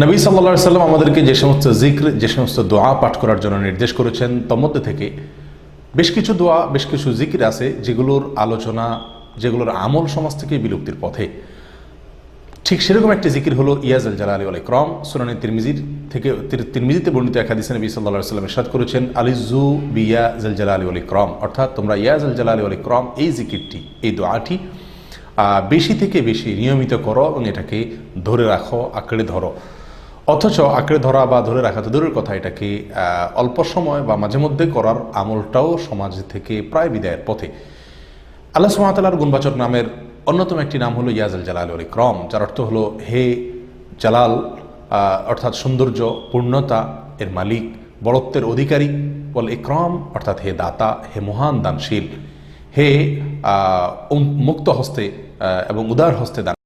নবী সাল্লাল্লাহু আলাইহি সাল্লাম আমাদেরকে যে সমস্ত জিক্র, যে সমস্ত দোয়া পাঠ করার জন্য নির্দেশ করেছেন, তার মধ্যে থেকে বেশ কিছু দোয়া, বেশ কিছু জিকির আছে যেগুলোর আলোচনা, যেগুলোর আমল সমাজ থেকে বিলুপ্তির পথে। ঠিক সেরকম একটি জিকির হলো ইয়া জাল জালালি ওয়াল ইকরাম। সুনানে তিরমিজিতে বর্ণিত এক হাদিসে নবী সাল্লাল্লাহু আলাইহি সাল্লাম ইরশাদ করেছেন, আলিজু বিয়া জাল জালালি ওয়াল ইকরাম, অর্থাৎ তোমরা ইয়া জাল জালালি ওয়াল ইকরাম এই জিকিরটি, এই দোয়াটি বেশি থেকে বেশি নিয়মিত করো এবং এটাকে ধরে রাখো, আঁকড়ে ধরো। অথচ আঁকড়ে ধরা বা ধরে রাখা তো দূরের কথা, এটাকে অল্প সময় বা মাঝে মধ্যে করার আমলটাও সমাজ থেকে প্রায় বিদায়ের পথে। আল্লাহ সুবহানাহু ওয়া তাআলার গুণবাচক নামের অন্যতম একটি নাম হলো ইয়া জাল জালালি ওয়াল ইকরাম, যার অর্থ হলো হে জালাল, অর্থাৎ সৌন্দর্য, পূর্ণতা এর মালিক, বড়ত্বের অধিকারী, ওয়াল ইকরাম অর্থাৎ হে দাতা, হে মহান দানশীল, হে মুক্ত হস্তে এবং উদার হস্তে দান।